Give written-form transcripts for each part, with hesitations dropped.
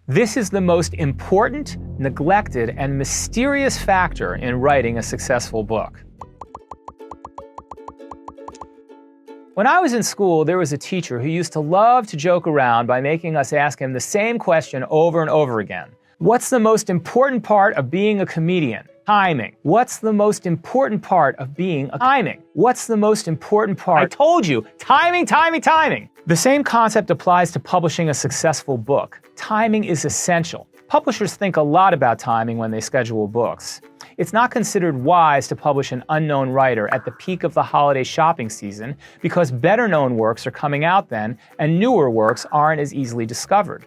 This is the most important, neglected, and mysterious factor in writing a successful book. When I was in school, there was a teacher who used to love to joke around by making us ask him the same question over and over again. What's the most important part of being a comedian? Timing. What's the most important part of being a timing? What's the most important part? I told you, timing, timing, timing. The same concept applies to publishing a successful book. Timing is essential. Publishers think a lot about timing when they schedule books. It's not considered wise to publish an unknown writer at the peak of the holiday shopping season because better-known works are coming out then and newer works aren't as easily discovered.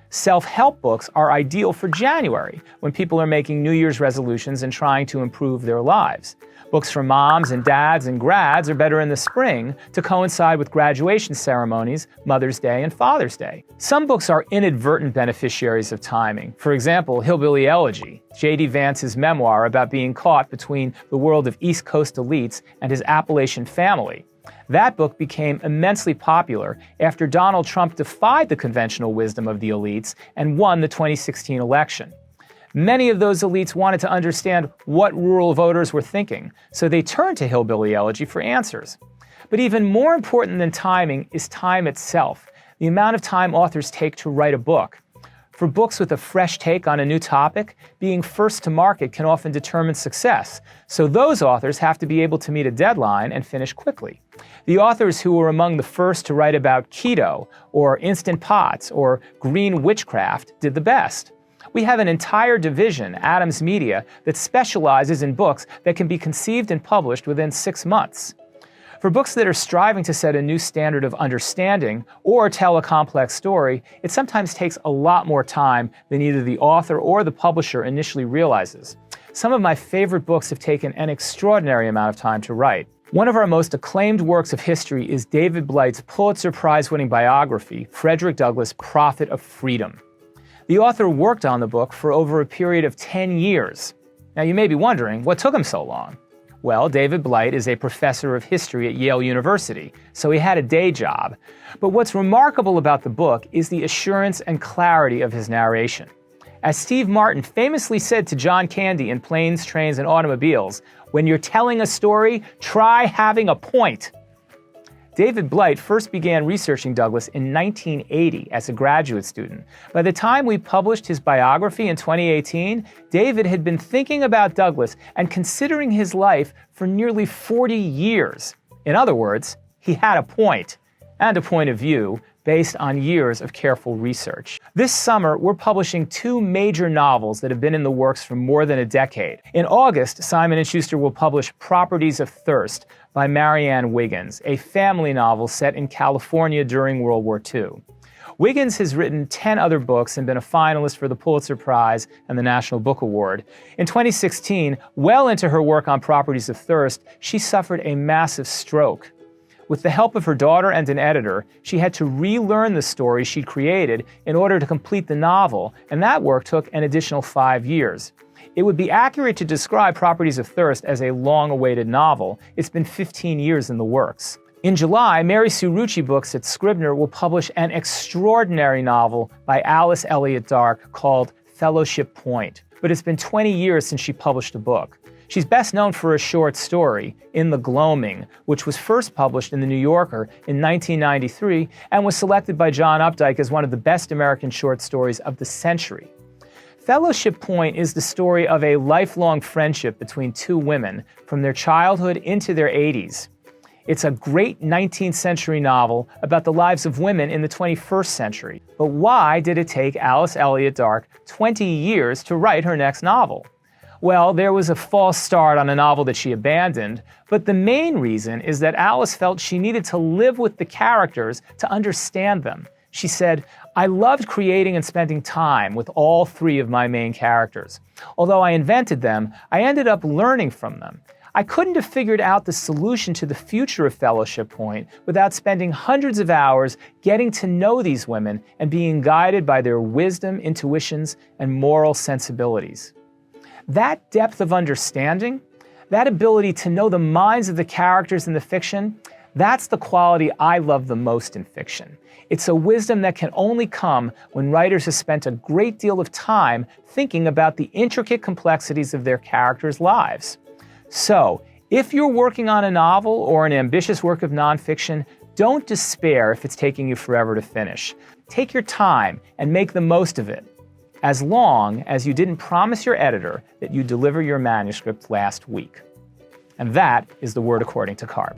Self-help books are ideal for January, when people are making New Year's resolutions and trying to improve their lives. Books for moms and dads and grads are better in the spring to coincide with graduation ceremonies, Mother's Day, and Father's Day. Some books are inadvertent beneficiaries of timing. For example, Hillbilly Elegy, J.D. Vance's memoir about being caught between the world of East Coast elites and his Appalachian family. That book became immensely popular after Donald Trump defied the conventional wisdom of the elites and won the 2016 election. Many of those elites wanted to understand what rural voters were thinking, so they turned to Hillbilly Elegy for answers. But even more important than timing is time itself, the amount of time authors take to write a book. For books with a fresh take on a new topic, being first to market can often determine success, so those authors have to be able to meet a deadline and finish quickly. The authors who were among the first to write about keto, or Instant Pots, or green witchcraft did the best. We have an entire division, Adams Media, that specializes in books that can be conceived and published within 6 months. For books that are striving to set a new standard of understanding or tell a complex story, it sometimes takes a lot more time than either the author or the publisher initially realizes. Some of my favorite books have taken an extraordinary amount of time to write. One of our most acclaimed works of history is David Blight's Pulitzer Prize-winning biography, Frederick Douglass, Prophet of Freedom. The author worked on the book for over a period of 10 years. Now you may be wondering, what took him so long? Well, David Blight is a professor of history at Yale University, so he had a day job. But what's remarkable about the book is the assurance and clarity of his narration. As Steve Martin famously said to John Candy in Planes, Trains, and Automobiles, when you're telling a story, try having a point. David Blight first began researching Douglass in 1980 as a graduate student. By the time we published his biography in 2018, David had been thinking about Douglass and considering his life for nearly 40 years. In other words, he had a point, and a point of view, based on years of careful research. This summer, we're publishing 2 major novels that have been in the works for more than a decade. In August, Simon & Schuster will publish Properties of Thirst by Marrianne Wiggins, a family novel set in California during World War II. Wiggins has written 10 other books and been a finalist for the Pulitzer Prize and the National Book Award. In 2016, well into her work on Properties of Thirst, she suffered a massive stroke. With the help of her daughter and an editor, she had to relearn the story she'd created in order to complete the novel, and that work took an additional 5 years. It would be accurate to describe Properties of Thirst as a long-awaited novel. It's been 15 years in the works. In July, Mary Sue Rucci Books at Scribner will publish an extraordinary novel by Alice Elliott Dark called Fellowship Point. But it's been 20 years since she published a book. She's best known for a short story, In the Gloaming, which was first published in The New Yorker in 1993 and was selected by John Updike as one of the best American short stories of the century. Fellowship Point is the story of a lifelong friendship between 2 women from their childhood into their 80s. It's a great 19th century novel about the lives of women in the 21st century. But why did it take Alice Elliott Dark 20 years to write her next novel? Well, there was a false start on a novel that she abandoned, but the main reason is that Alice felt she needed to live with the characters to understand them. She said, "I loved creating and spending time with all 3 of my main characters. Although I invented them, I ended up learning from them. I couldn't have figured out the solution to the future of Fellowship Point without spending hundreds of hours getting to know these women and being guided by their wisdom, intuitions, and moral sensibilities." That depth of understanding, that ability to know the minds of the characters in the fiction, That's the quality I love the most in fiction. It's a wisdom that can only come when writers have spent a great deal of time thinking about the intricate complexities of their characters' lives. So, if you're working on a novel or an ambitious work of nonfiction, don't despair if it's taking you forever to finish. Take your time and make the most of it, as long as you didn't promise your editor that you'd deliver your manuscript last week. And that is the word according to Karp.